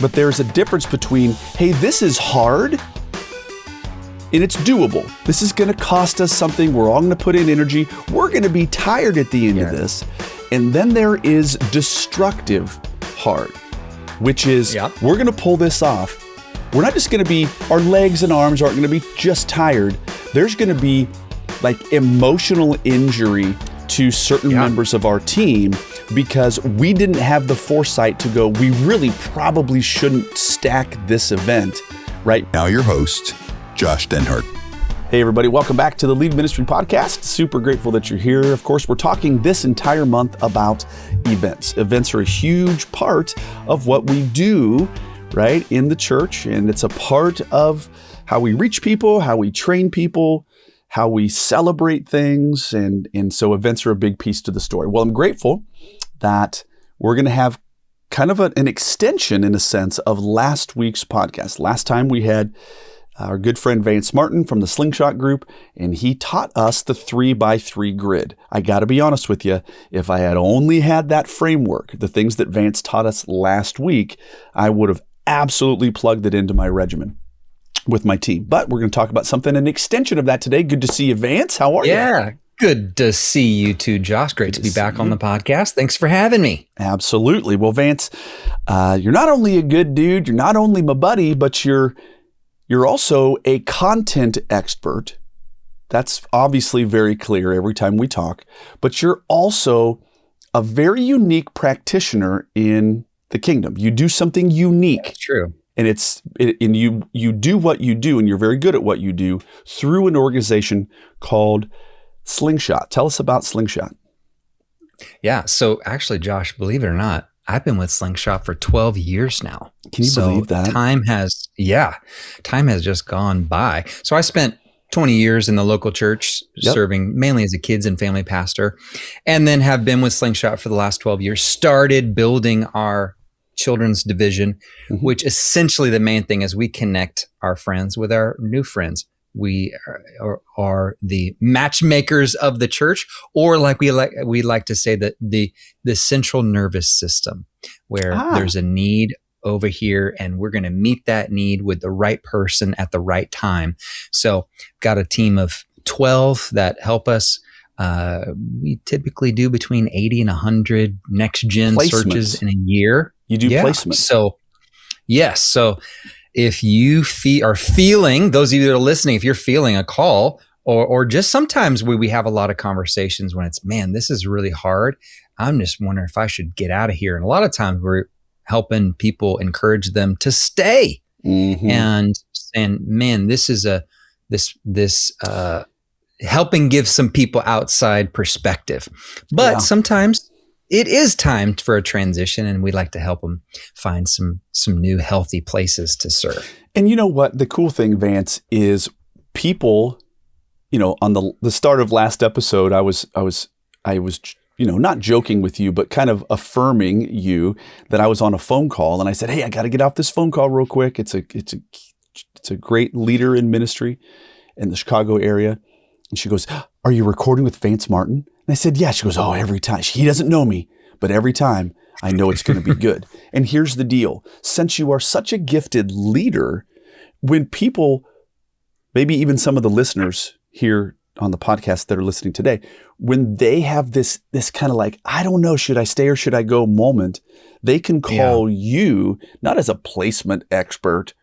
But there's a difference between, hey, this is hard and it's doable. This is going to cost us something. We're all going to put in energy. We're going to be tired at the end of this. And then there is destructive hard, which is we're going to pull this off. We're not just going to be, our legs and arms aren't going to be just tired. There's going to be like emotional injury to certain members of our team because we didn't have the foresight to go, we really probably shouldn't stack this event, right? Now your host, Josh Denhart. Hey everybody, welcome back to the Lead Ministry Podcast. Super grateful that you're here. Of course, we're talking this entire month about events. Events are a huge part of what we do, right, in the church, and it's a part of how we reach people, how we train people, how we celebrate things, and so events are a big piece to the story. Well, I'm grateful that we're going to have kind of an extension, in a sense, of last week's podcast. Last time we had our good friend Vance Martin from the Slingshot Group, and he taught us the 3x3 grid. I got to be honest with you, if I had only had that framework, the things that Vance taught us last week, I would have absolutely plugged it into my regimen with my team. But we're going to talk about something, an extension of that today. Good to see you, Vance. How are you? Yeah, good to see you too, Josh. Great to be back on the podcast. Thanks for having me. Absolutely. Well, Vance, you're not only a good dude, you're not only my buddy, but you're also a content expert. That's obviously very clear every time we talk. But you're also a very unique practitioner in the kingdom. You do something unique. That's true. And you do what you do, and you're very good at what you do through an organization called Slingshot. Tell us about Slingshot. Yeah. So actually, Josh, believe it or not, I've been with Slingshot for 12 years now. Can you believe that? Time has just gone by. So I spent 20 years in the local church, serving mainly as a kids and family pastor, and then have been with Slingshot for the last 12 years, started building our children's division, which essentially the main thing is we connect our friends with our new friends. We are the matchmakers of the church, or like we like to say that the central nervous system, where there's a need over here and we're going to meet that need with the right person at the right time. So got a team of 12 that help us. We typically do between 80 and 100 next gen searches in a year. You do placement. So yes. So if you are feeling, those of you that are listening, if you're feeling a call, or just sometimes we have a lot of conversations when it's, man, this is really hard. I'm just wondering if I should get out of here. And a lot of times we're helping people, encourage them to stay, and man, this is helping give some people outside perspective. But sometimes it is time for a transition, and we like to help them find some new healthy places to serve. And you know what? The cool thing, Vance, is people, on the start of last episode, I was not joking with you, but kind of affirming you that I was on a phone call, and I said, hey, I got to get off this phone call real quick. It's a great leader in ministry in the Chicago area. And she goes, are you recording with Vance Martin? And I said, yeah. She goes, oh, every time. He doesn't know me, but every time I know it's going to be good. And here's the deal. Since you are such a gifted leader, when people, maybe even some of the listeners here on the podcast that are listening today, when they have this kind of like, I don't know, should I stay or should I go moment, they can call you, not as a placement expert,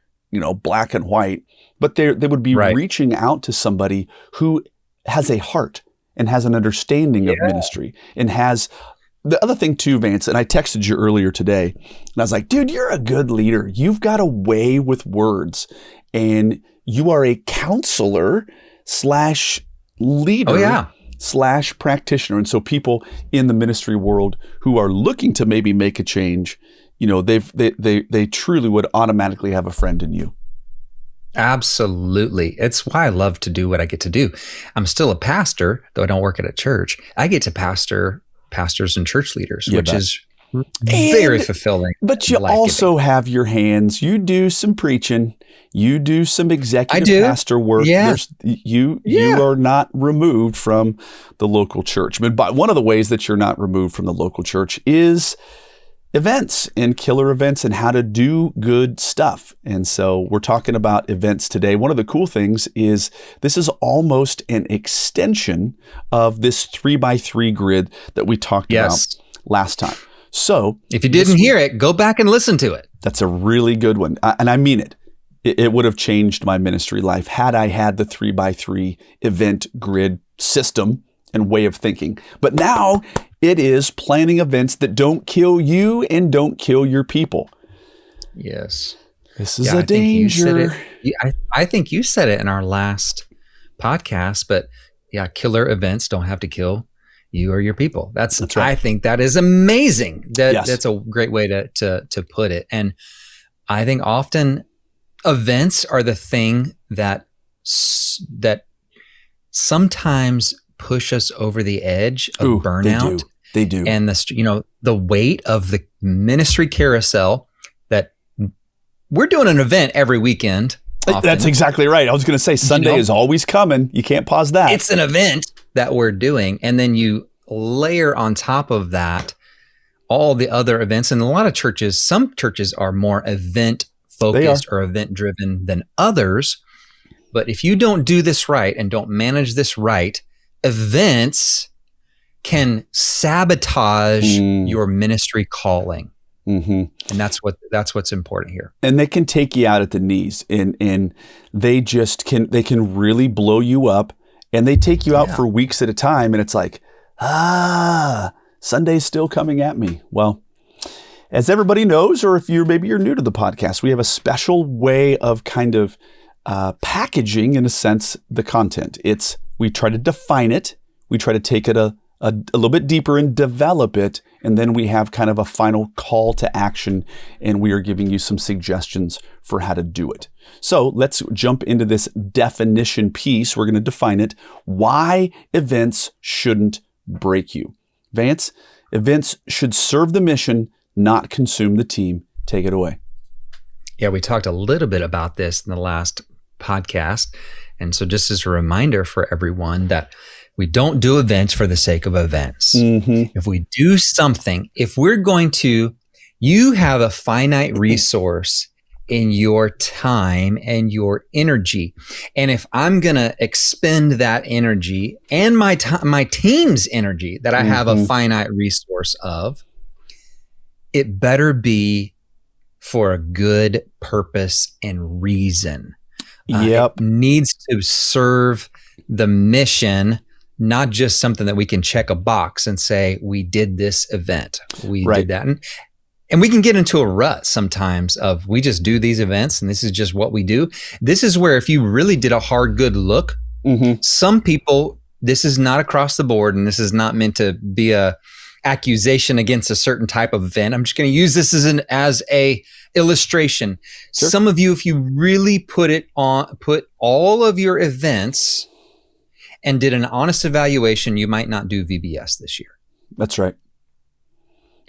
black and white, but they would be reaching out to somebody who has a heart and has an understanding of ministry, and has the other thing too, Vance, and I texted you earlier today, and I was like, dude, you're a good leader. You've got a way with words, and you are a counselor / leader / practitioner. And so people in the ministry world who are looking to maybe make a change, they truly would automatically have a friend in you. Absolutely. It's why I love to do what I get to do. I'm still a pastor, though I don't work at a church. I get to pastor pastors and church leaders, which is very fulfilling. But you also have your hands. You do some preaching. You do some executive pastor work. Yeah. You are not removed from the local church. But one of the ways that you're not removed from the local church is events and killer events and how to do good stuff. And so we're talking about events today. One of the cool things is this is almost an extension of this 3x3 grid that we talked about last time. So if you didn't hear it, go back and listen to it. That's a really good one. And I mean it. It would have changed my ministry life had I had the 3x3 event grid system and way of thinking. But now it is planning events that don't kill you and don't kill your people. Yes. This is a danger. I think you said it in our last podcast, but yeah, killer events don't have to kill you or your people. That's right. I think that is amazing. That's a great way to put it. And I think often events are the thing that sometimes push us over the edge of burnout. They do. And the weight of the ministry carousel that we're doing an event every weekend. Often. That's exactly right. I was going to say Sunday is always coming. You can't pause that. It's an event that we're doing. And then you layer on top of that all the other events. And a lot of churches, some churches are more event focused or event driven than others. But if you don't do this right and don't manage this right, events can sabotage your ministry calling. Mm-hmm. And that's what's important here. And they can take you out at the knees, and they can really blow you up, and they take you out for weeks at a time. And it's like, Sunday's still coming at me. Well, as everybody knows, or if you're new to the podcast, we have a special way of kind of packaging, in a sense, the content. We try to define it. We try to take it a little bit deeper and develop it. And then we have kind of a final call to action, and we are giving you some suggestions for how to do it. So let's jump into this definition piece. We're going to define it. Why events shouldn't break you. Vance, events should serve the mission, not consume the team. Take it away. Yeah, we talked a little bit about this in the last podcast. And so just as a reminder for everyone that we don't do events for the sake of events. Mm-hmm. If we do something, if we're going to, you have a finite resource in your time and your energy. And if I'm going to expend that energy and my team's energy that I have a finite resource of, it better be for a good purpose and reason. It needs to serve the mission, not just something that we can check a box and say, we did this event. We did that. And we can get into a rut sometimes of we just do these events and this is just what we do. This is where if you really did a hard, good look, some people, this is not across the board and this is not meant to be a accusation against a certain type of event. I'm just going to use this as a illustration. Sure. Some of you, if you really put all of your events and did an honest evaluation, you might not do VBS this year. That's right.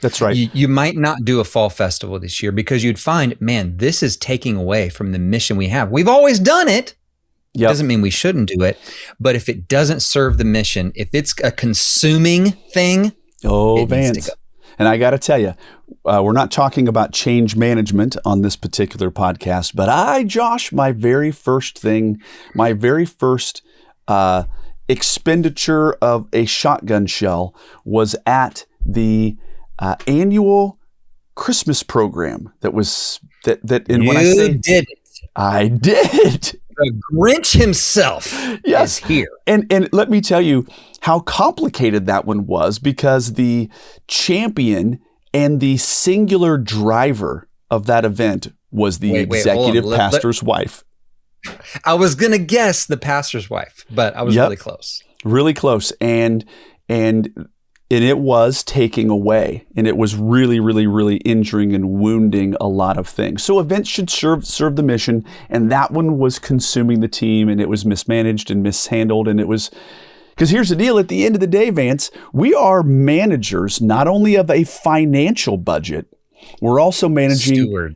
That's right. You might not do a fall festival this year because you'd find, man, this is taking away from the mission we have. We've always done it. Yep. Doesn't mean we shouldn't do it. But if it doesn't serve the mission, if it's a consuming thing, Vance. And I got to tell you, we're not talking about change management on this particular podcast, but Josh, my very first expenditure of a shotgun shell was at the annual Christmas program that when I say did it, I did. The Grinch himself is here. And let me tell you how complicated that one was, because the champion and the singular driver of that event was the executive pastor's wife. I was going to guess the pastor's wife, but I was really close. Really close. And it was taking away, and it was really, really, really injuring and wounding a lot of things. So events should serve the mission, and that one was consuming the team, and it was mismanaged and mishandled, and it was, because here's the deal, at the end of the day, Vance, we are managers not only of a financial budget, we're also managing,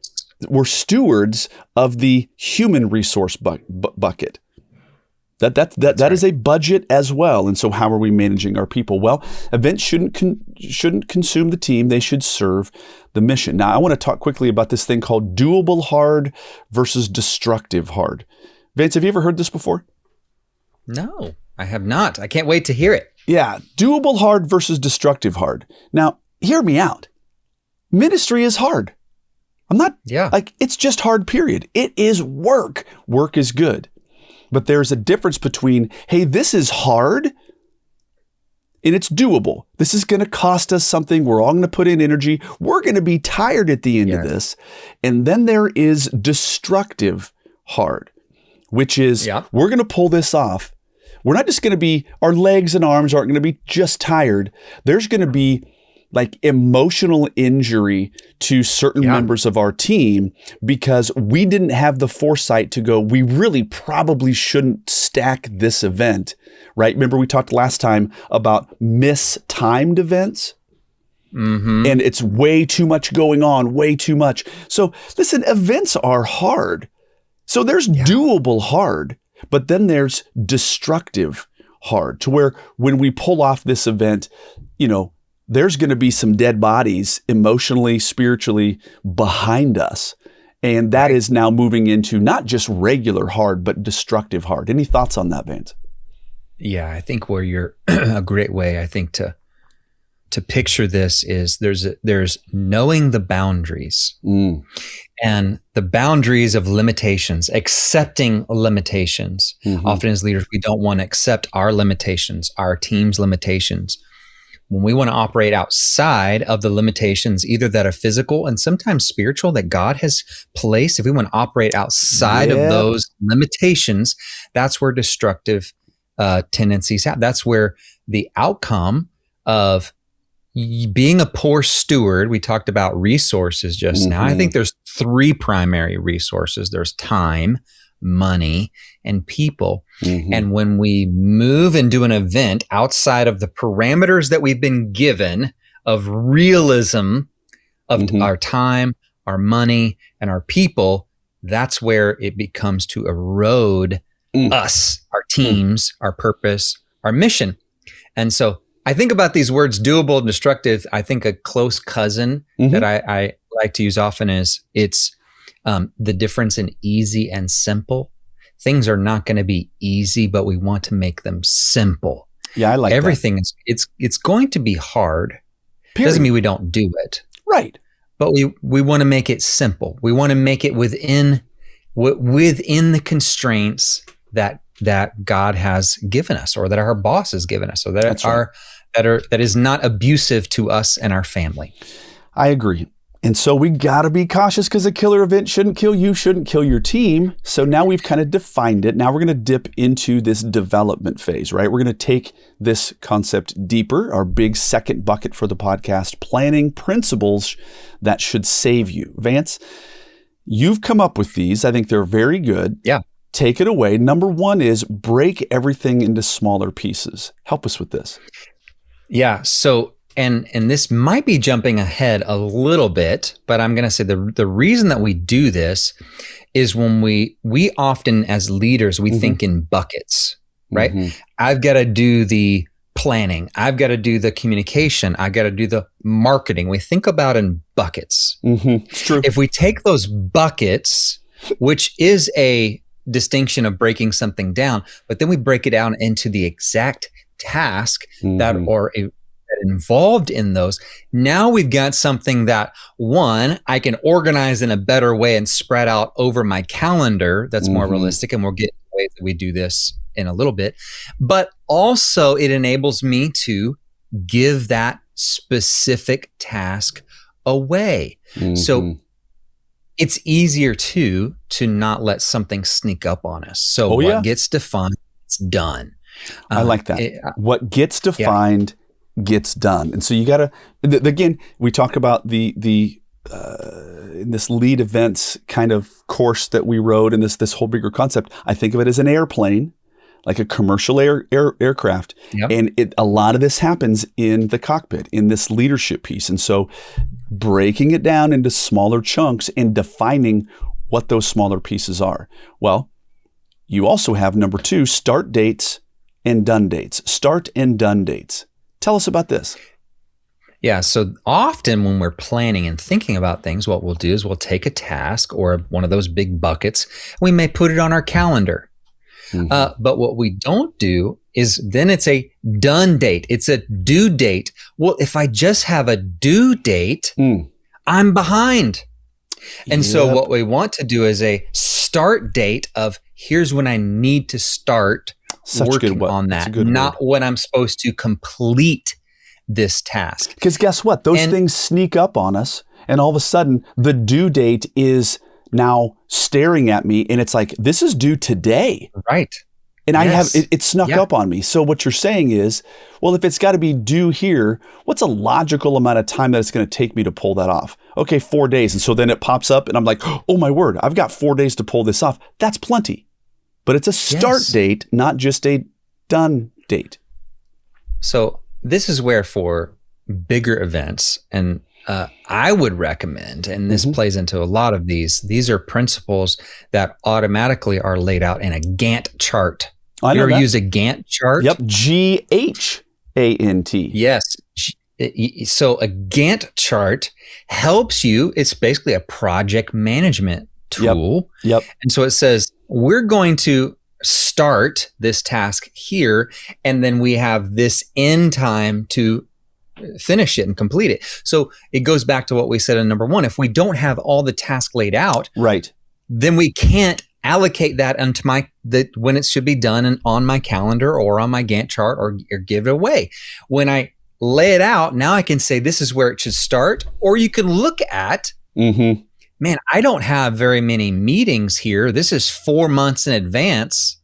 we're stewards of the human resource bucket. That is a budget as well. And so how are we managing our people? Well, events shouldn't consume the team. They should serve the mission. Now, I want to talk quickly about this thing called doable hard versus destructive hard. Vance, have you ever heard this before? No, I have not. I can't wait to hear it. Yeah, doable hard versus destructive hard. Now, hear me out. Ministry is hard. It's just hard, period. It is work. Work is good. But there's a difference between, hey, this is hard and it's doable. This is going to cost us something. We're all going to put in energy. We're going to be tired at the end of this. And then there is destructive hard, which is we're going to pull this off. We're not just going to be, our legs and arms aren't going to be just tired. There's going to be like emotional injury to certain members of our team because we didn't have the foresight to go, we really probably shouldn't stack this event, right? Remember we talked last time about mistimed events? Mm-hmm. And it's way too much going on, way too much. So listen, events are hard. So there's doable hard, but then there's destructive hard to where when we pull off this event, there's going to be some dead bodies emotionally, spiritually behind us. And that is now moving into not just regular hard, but destructive hard. Any thoughts on that, Vance? Yeah, I think where you're a great way, I think, to picture this is there's knowing the boundaries and the boundaries of limitations, accepting limitations. Mm-hmm. Often as leaders, we don't want to accept our limitations, our team's limitations. When we want to operate outside of the limitations, either that are physical and sometimes spiritual that God has placed, if we want to operate outside of those limitations, that's where destructive tendencies happen. That's where the outcome of being a poor steward, we talked about resources just now. I think there's 3 primary resources. There's time, money, and people. Mm-hmm. And when we move and do an event outside of the parameters that we've been given of realism of our time, our money, and our people, that's where it becomes to erode us, our teams, our purpose, our mission. And so I think about these words, doable and destructive. I think a close cousin that I like to use often is it's the difference in easy and simple. Things are not going to be easy, but we want to make them simple. Yeah, I like everything. That. It's going to be hard. Period. Doesn't mean we don't do it. Right. But we want to make it simple. We want to make it within the constraints that God has given us, or that our boss has given us, or that is not abusive to us and our family. I agree. And so we got to be cautious because a killer event shouldn't kill you, shouldn't kill your team. So now we've kind of defined it. Now we're going to dip into this development phase, right? We're going to take this concept deeper, our big second bucket for the podcast, planning principles that should save you. Vance, you've come up with these. I think they're very good. Yeah. Take it away. Number 1 is break everything into smaller pieces. Help us with this. Yeah. So, and this might be jumping ahead a little bit, but I'm going to say the reason that we do this is when we often as leaders, we think in buckets, right? I've got to do the planning. I've got to do the communication. I've got to do the marketing. We think about in buckets. It's true. If we take those buckets, which is a distinction of breaking something down, but then we break it down into the exact task that involved in those. Now we've got something that, one, I can organize in a better way and spread out over my calendar that's more realistic, and we'll get to ways that we do this in a little bit. But also it enables me to give that specific task away. So it's easier to not let something sneak up on us. So what gets defined, it's done. I like that. What gets defined gets done. And so you got to, again, we talk about the in this lead events kind of course that we wrote in this whole bigger concept. I think of it as an airplane, like a commercial aircraft. Yep. And a lot of this happens in the cockpit, in this leadership piece. And so breaking it down into smaller chunks and defining what those smaller pieces are. Well, you also have number 2, start dates and done dates. Start and done dates. Tell us about this. Yeah. So often when we're planning and thinking about things, what we'll do is we'll take a task or one of those big buckets. We may put it on our calendar. But what we don't do is then it's a done date. It's a due date. Well, if I just have a due date, I'm behind. And so what we want to do is a start date of here's when I need to start working on that, not when I'm supposed to complete this task. Because guess what? Those things sneak up on us, and all of a sudden the due date is now staring at me, and it's like, this is due today. Right. And I have it snuck up on me. So what you're saying is, well, if it's got to be due here, what's a logical amount of time that it's going to take me to pull that off? Okay, 4 days. And so then it pops up and I'm like, oh my word, I've got 4 days to pull this off. That's plenty. But it's a start date, not just a done date. So this is where for bigger events, and I would recommend, and this plays into a lot of these are principles that automatically are laid out in a Gantt chart. I know you ever that. use a Gantt chart? Yep, G-H-A-N-T. Yes. So a Gantt chart helps you. It's basically a project management tool. Yep. And so it says, we're going to start this task here, and then we have this end time to finish it and complete it. So it goes back to what we said in number 1. If we don't have all the tasks laid out, right, then we can't allocate that onto when it should be done and on my calendar or on my Gantt chart or give it away. When I lay it out, now I can say this is where it should start. Or you can look at, man, I don't have very many meetings here. This is 4 months in advance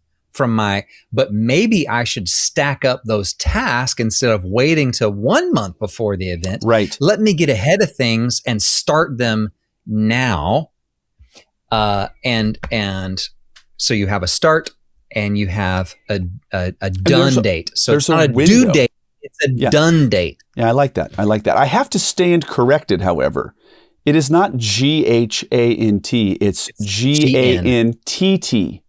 but maybe I should stack up those tasks instead of waiting till 1 month before the event. Right. Let me get ahead of things and start them now. And so you have a start and you have a done date. So it's not a due date, it's a done date. Yeah, I like that. I have to stand corrected, however. It is not G-H-A-N-T, it's G-A-N-T-T.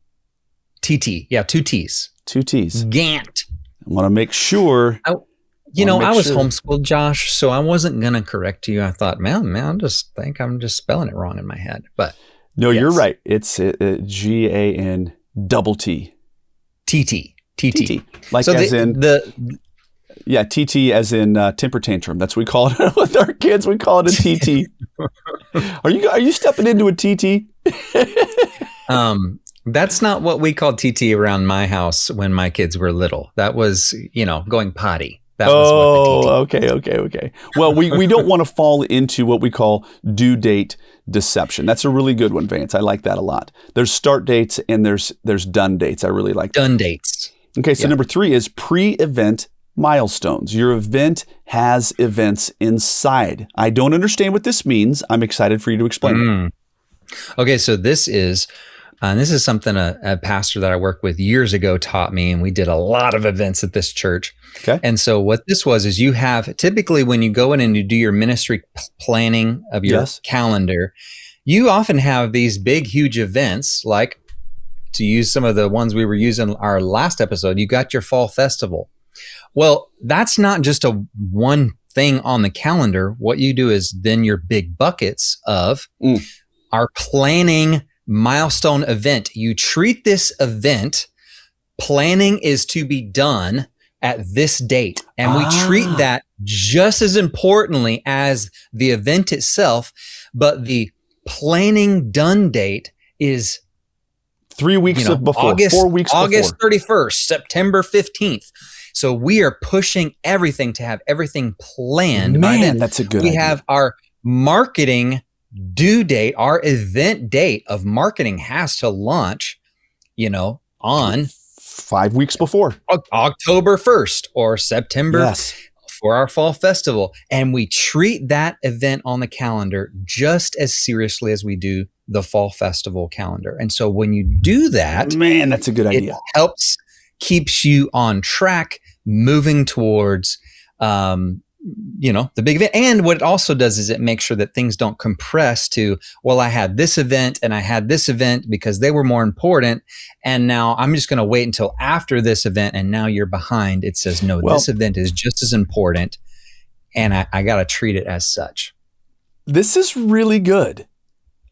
TT. Yeah, 2 T's. 2 T's. Gantt. I want to make sure. I was homeschooled, Josh, so I wasn't going to correct you. I thought, man, I just think I'm just spelling it wrong in my head. But no, you're right. It's G-A-N-T-T. T-T. T-T. Like so as TT as in temper tantrum. That's what we call it with our kids. We call it a TT. Are you stepping into a TT? That's not what we called TT around my house when my kids were little. That was, going potty. That was what the TT. Okay. Well, we don't want to fall into what we call due date deception. That's a really good one, Vance. I like that a lot. There's start dates and there's done dates. I really like that. Done dates. Okay, so number 3 is pre-event milestones. Your event has events inside. I don't understand what this means. I'm excited for you to explain it. Okay, so this is something a pastor that I worked with years ago taught me, and we did a lot of events at this church. Okay. And so what this was is you have typically when you go in and you do your ministry planning of your calendar, you often have these big, huge events, like to use some of the ones we were using our last episode, you got your fall festival. Well, that's not just a one thing on the calendar. What you do is then your big buckets of our planning milestone event. You treat this event, planning is to be done at this date. And we treat that just as importantly as the event itself. But the planning done date is 3 weeks before, August, 4 weeks August before. 31st, September 15th. So we are pushing everything to have everything planned. Man, that's a good idea. We have our marketing due date, our event date of marketing has to launch, on 5 weeks before. October 1st or September for our fall festival. And we treat that event on the calendar just as seriously as we do the fall festival calendar. And so when you do that, man, that's a good idea. It keeps you on track, moving towards, the big event. And what it also does is it makes sure that things don't compress to, well, I had this event and I had this event because they were more important. And now I'm just going to wait until after this event. And now you're behind. It says, no, this event is just as important. And I got to treat it as such. This is really good.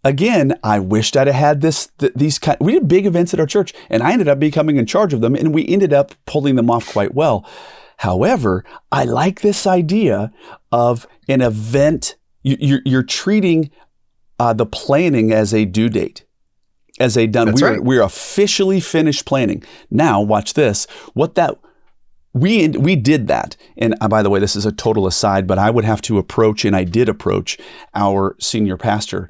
Again, I wished I'd have had these kind. We did big events at our church, and I ended up becoming in charge of them, and we ended up pulling them off quite well. However, I like this idea of an event. You're treating the planning as a due date, as a done. We're officially finished planning. Now, watch this. We did that. And by the way, this is a total aside, but I would have to approach, and I did approach our senior pastor.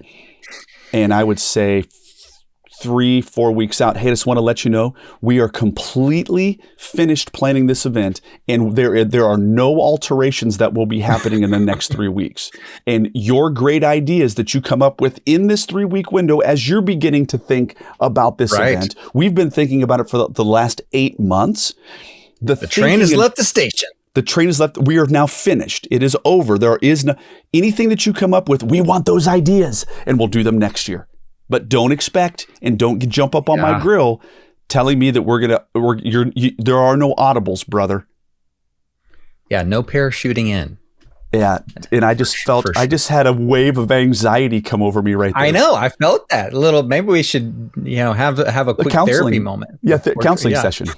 And I would say 3-4 weeks out, hey, I just want to let you know, we are completely finished planning this event, and there are no alterations that will be happening in the next 3 weeks. And your great ideas that you come up with in this 3-week window, as you're beginning to think about this event, we've been thinking about it for the last 8 months. The train has left the station. The train is left. We are now finished. It is over. There is no anything that you come up with. We want those ideas, and we'll do them next year. But don't expect and don't jump up on my grill telling me that there are no audibles, brother. Yeah, no parachuting in. Yeah, and I just felt I just had a wave of anxiety come over me right there. I know, I felt that a little. Maybe we should, have a quick therapy moment. Yeah, counseling session.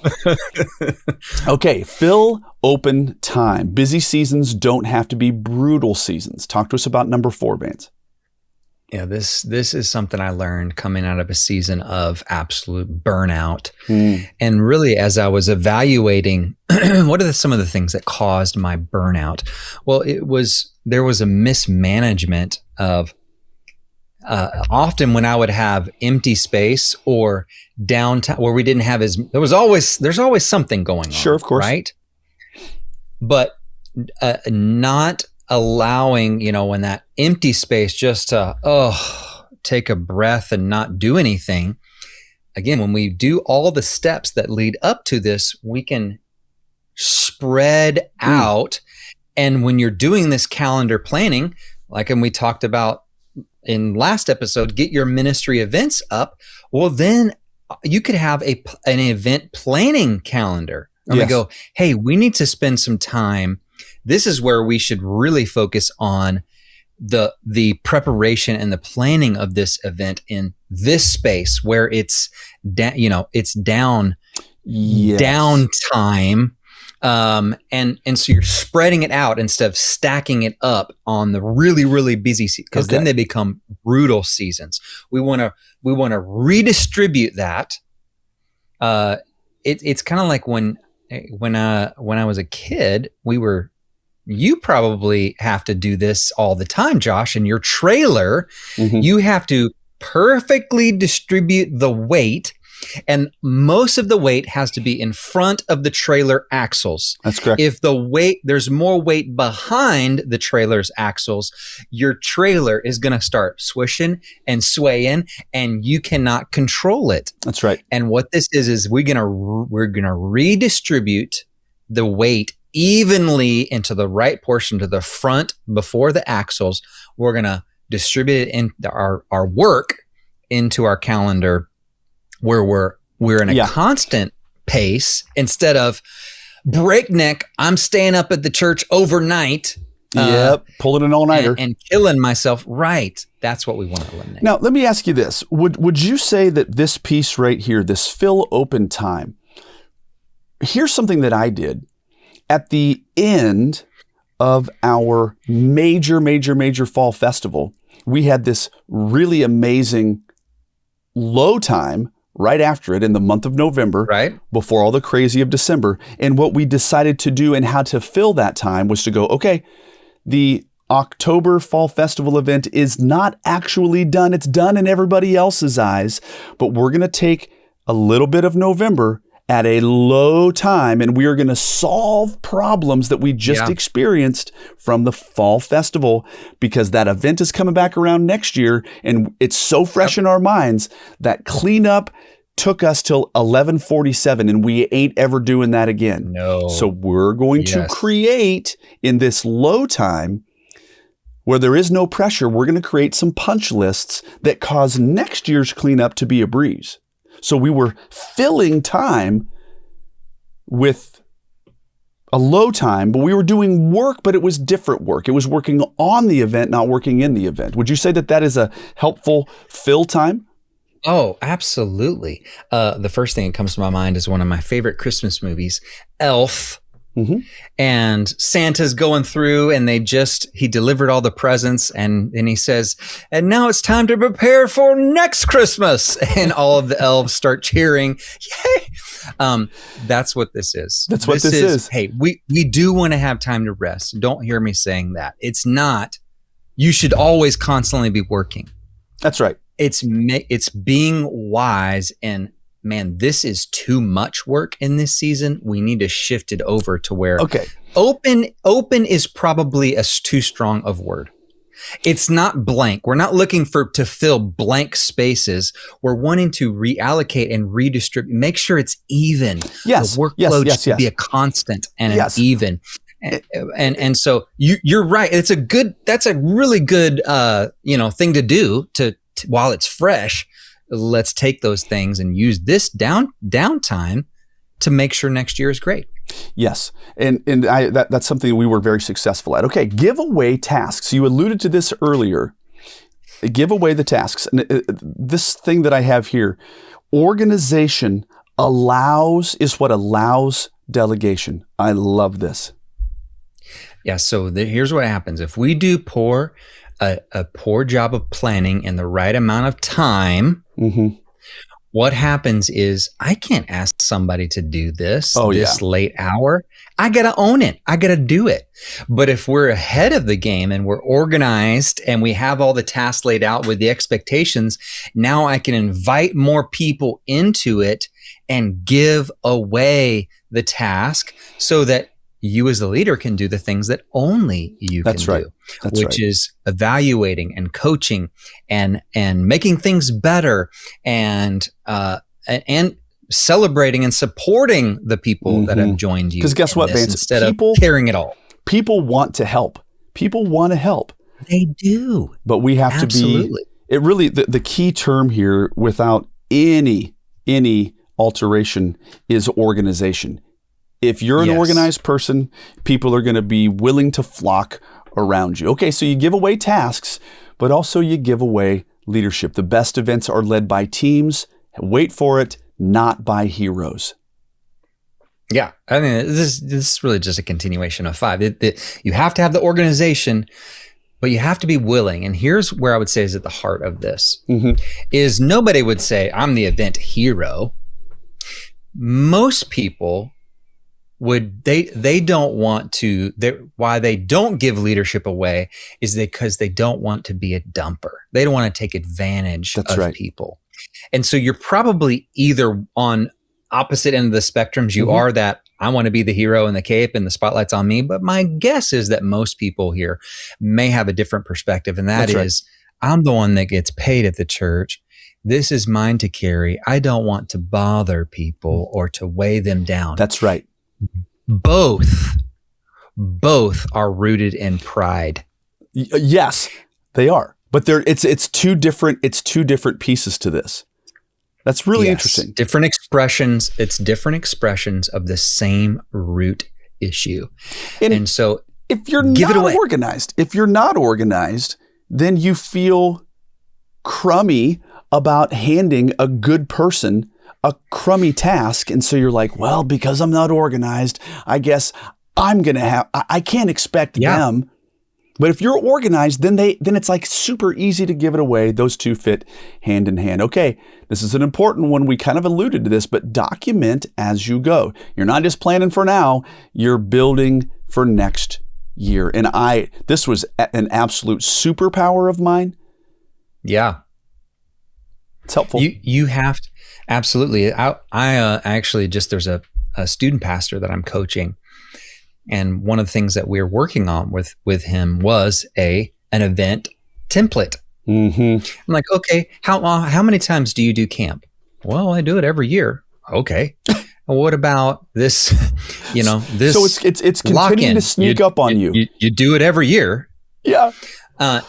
Okay, fill open time. Busy seasons don't have to be brutal seasons. Talk to us about number 4, Vance. Yeah, this is something I learned coming out of a season of absolute burnout. And really, as I was evaluating, what are some of the things that caused my burnout? Well, there was a mismanagement of often when I would have empty space or downtime where we didn't have there's always something going on. Sure, of course. Right? But not allowing, when that empty space just to, take a breath and not do anything. Again, when we do all the steps that lead up to this, we can spread out. And when you're doing this calendar planning, and we talked about in last episode, get your ministry events up. Well, then you could have an event planning calendar. And we go, hey, we need to spend some time. This is where we should really focus on the preparation and the planning of this event in this space where it's downtime. And so you're spreading it out instead of stacking it up on the really, really busy season, because then they become brutal seasons. We want to redistribute that. It's kind of like when I was a kid, you probably have to do this all the time, Josh. In your trailer, you have to perfectly distribute the weight, and most of the weight has to be in front of the trailer axles. That's correct. If there's more weight behind the trailer's axles, your trailer is going to start swishing and swaying, and you cannot control it. That's right. And what this is we're going to redistribute the weight evenly into the right portion to the front before the axles. We're going to distribute it in our work into our calendar where we're in a constant pace instead of breakneck. I'm staying up at the church overnight. Pulling an all-nighter. And killing myself. Right. That's what we want to eliminate. Now, let me ask you this. Would you say that this piece right here, this fill open time, here's something that I did. At the end of our major fall festival, we had this really amazing low time right after it in the month of November, before all the crazy of December. And what we decided to do and how to fill that time was to go, okay, the October Fall Festival event is not actually done. It's done in everybody else's eyes, but we're going to take a little bit of November at a low time, and we are going to solve problems that we just experienced from the Fall Festival, because that event is coming back around next year, and it's so fresh in our minds that cleanup, took us till 11:47 and we ain't ever doing that again. No. So we're going to create in this low time where there is no pressure, we're going to create some punch lists that cause next year's cleanup to be a breeze. So we were filling time with a low time, but we were doing work, but it was different work. It was working on the event, not working in the event. Would you say that that is a helpful fill time? Oh, absolutely. The first thing that comes to my mind is one of my favorite Christmas movies, Elf. Mm-hmm. And Santa's going through and he delivered all the presents and he says, and now it's time to prepare for next Christmas. And all of the elves start cheering. Yay! That's what this is. That's what this is. Hey, we do want to have time to rest. Don't hear me saying that. It's not, you should always constantly be working. That's right. It's being wise and man, this is too much work in this season. We need to shift it over to where open is probably too strong of word. It's not blank. We're not looking to fill blank spaces. We're wanting to reallocate and redistribute, make sure it's even. Yes. The workload should be a constant and an even. And so you're right. That's a really good, thing to do while it's fresh. Let's take those things and use this downtime to make sure next year is great. Yes. And that's something we were very successful at. Okay. Give away tasks. You alluded to this earlier. Give away the tasks. And this thing that I have here, organization is what allows delegation. I love this. Yeah. So here's what happens. If we do a poor job of planning in the right amount of time, what happens is I can't ask somebody to do this late hour. I got to own it. I got to do it. But if we're ahead of the game and we're organized and we have all the tasks laid out with the expectations, now I can invite more people into it and give away the task so that you as the leader can do the things that only you can do, which is evaluating and coaching and making things better and celebrating and supporting the people that have joined you. Because guess what, Vance? Instead of carrying it all. People want to help. People want to help. They do. But we have to be, it really, the key term here without any alteration is organization. If you're an organized person, people are going to be willing to flock around you. Okay, so you give away tasks, but also you give away leadership. The best events are led by teams. Wait for it, not by heroes. Yeah, I mean, this is really just a continuation of 5. You have to have the organization, but you have to be willing. And here's where I would say is at the heart of this, is nobody would say, I'm the event hero. Most people they don't want to, why they don't give leadership away is because they don't want to be a dumper. They don't want to take advantage of people. And so you're probably either on opposite end of the spectrums. You are that I want to be the hero in the cape and the spotlight's on me. But my guess is that most people here may have a different perspective. And that is, I'm the one that gets paid at the church. This is mine to carry. I don't want to bother people or to weigh them down. That's right. Both are rooted in pride. Yes, they are. But it's two different pieces to this. That's really interesting. Different expressions. It's different expressions of the same root issue. And so if you're not organized, then you feel crummy about handing a good person a crummy task. And so you're like, well, because I'm not organized, I guess I can't expect them. But if you're organized, then it's like super easy to give it away. Those two fit hand in hand. Okay, this is an important one. We kind of alluded to this, but document as you go. You're not just planning for now, you're building for next year. And this was an absolute superpower of mine. Yeah. It's helpful. You have to, absolutely. I actually there's a student pastor that I'm coaching. And one of the things that we're working on with him was an event template. I'm like, okay, how many times do you do camp? Well, I do it every year. Okay. Well, what about this, this? So it's continuing to sneak up on you. You do it every year. Yeah.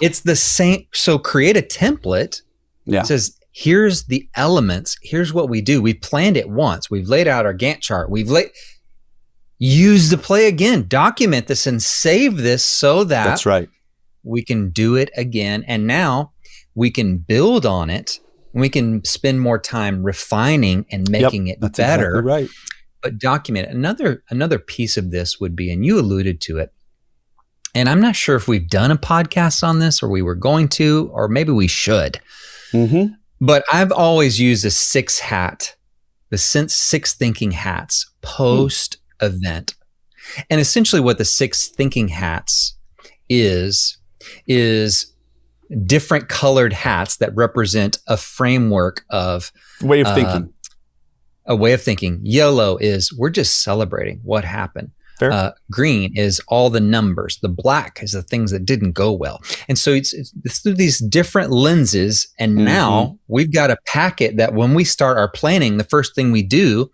It's the same. So create a template. Yeah. It says, here's the elements. Here's what we do. We've planned it once. We've laid out our Gantt chart. Use the play again. Document this and save this so that That's right. we can do it again. And now we can build on it. We can spend more time refining and making it that's better. Exactly right. But document it. Another piece of this would be, and you alluded to it, and I'm not sure if we've done a podcast on this or we were going to, or maybe we should. Mm-hmm. But I've always used the six thinking hats post event. And essentially what the six thinking hats is different colored hats that represent a framework of way of thinking. A way of thinking. Yellow is we're just celebrating what happened. Fair. Green is all the numbers. The black is the things that didn't go well. And so it's through these different lenses. And now we've got a packet that when we start our planning, the first thing we do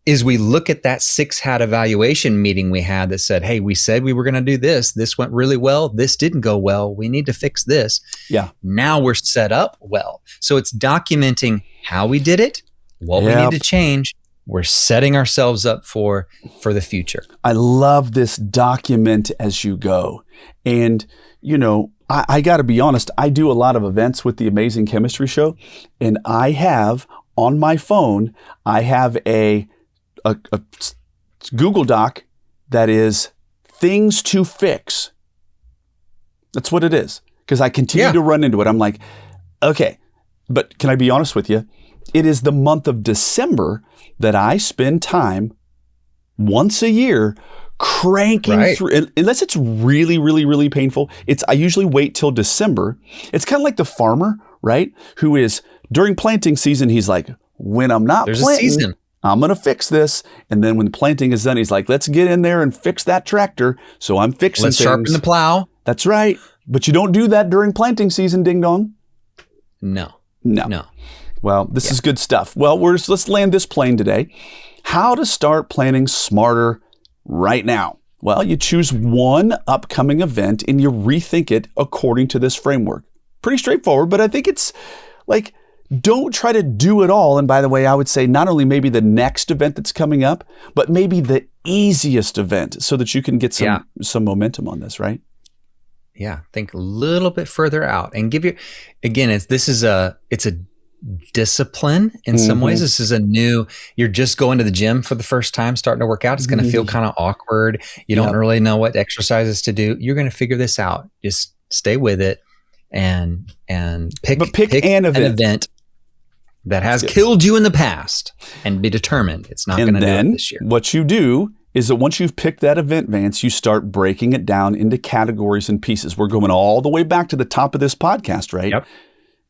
is we look at that 6-hat evaluation meeting we had that said, hey, we said we were going to do this. This went really well. This didn't go well. We need to fix this. Yeah. Now we're set up well. So it's documenting how we did it, what we need to change. We're setting ourselves up for the future. I love this document as you go. And, I got to be honest, I do a lot of events with the Amazing Chemistry Show. And I have on my phone, I have a Google Doc that is things to fix. That's what it is. Because I continue to run into it. I'm like, okay, but can I be honest with you? It is the month of December that I spend time once a year cranking through, unless it's really, really, really painful. I usually wait till December. It's kind of like the farmer, right? Who is during planting season, he's like, when I'm not planting, a season. I'm going to fix this. And then when planting is done, he's like, let's get in there and fix that tractor. So I'm fixing Let's things. sharpen the plow. That's right. But you don't do that during planting season, ding dong. No. Well, this is good stuff. Well, let's land this plane today. How to start planning smarter right now. Well, you choose one upcoming event and you rethink it according to this framework. Pretty straightforward, but I think it's like, don't try to do it all. And by the way, I would say not only maybe the next event that's coming up, but maybe the easiest event so that you can get some momentum on this, right? Yeah. Think a little bit further out and it's a discipline in some ways. This is you're just going to the gym for the first time, starting to work out. It's going to feel kind of awkward. You don't really know what exercises to do. You're going to figure this out. Just stay with it and pick an event that has killed you in the past and be determined it's not going to do it this year. What you do is that once you've picked that event, Vance, you start breaking it down into categories and pieces. We're going all the way back to the top of this podcast, right? Yep.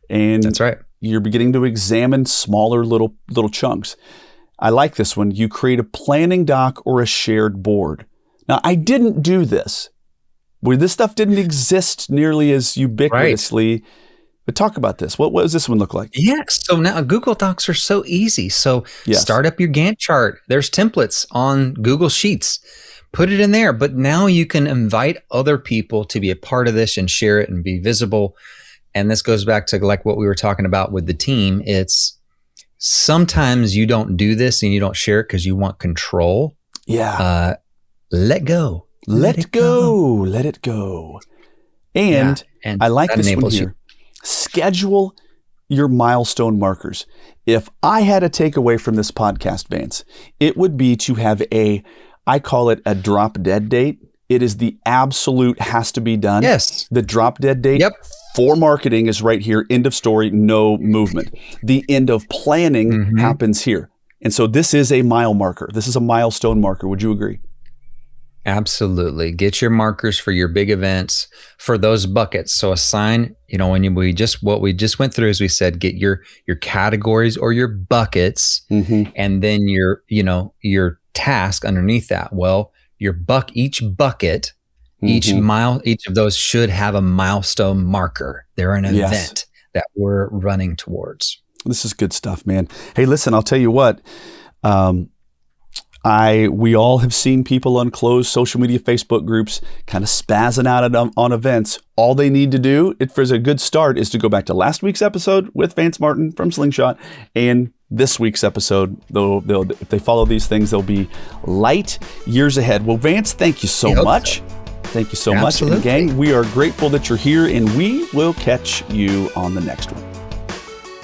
And that's right. You're beginning to examine smaller little chunks. I like this one. You create a planning doc or a shared board. Now, I didn't do this. Where this stuff didn't exist nearly as ubiquitously. But talk about this. What does this one look like? Yeah. So now Google Docs are so easy. So start up your Gantt chart. There's templates on Google Sheets. Put it in there. But now you can invite other people to be a part of this and share it and be visible. And this goes back to like what we were talking about with the team. It's sometimes you don't do this and you don't share it because you want control. Yeah. Let go. Let it go. And I like this one here. Schedule your milestone markers. If I had a takeaway from this podcast, Vance, it would be to have I call it a drop dead date. It is the absolute has to be done. Yes. The drop dead date for marketing is right here. End of story, no movement. The end of planning happens here. And so this is a mile marker. This is a milestone marker. Would you agree? Absolutely. Get your markers for your big events, for those buckets. So assign, when what we just went through is we said, get your categories or your buckets and then your task underneath that. Well, each bucket, each of those should have a milestone marker. They're an event that we're running towards. This is good stuff, man. Hey, listen, I'll tell you what. We all have seen people on closed social media Facebook groups kind of spazzing out on events. All they need to do, for a good start, is to go back to last week's episode with Vance Martin from Slingshot and this week's episode. If they follow these things, they'll be light years ahead. Well, Vance, thank you so much. Thank you so much. And gang, we are grateful that you're here, and we will catch you on the next one.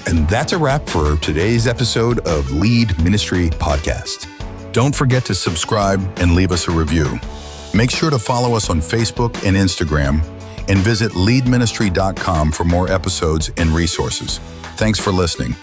And that's a wrap for today's episode of Lead Ministry Podcast. Don't forget to subscribe and leave us a review. Make sure to follow us on Facebook and Instagram, and visit leadministry.com for more episodes and resources. Thanks for listening.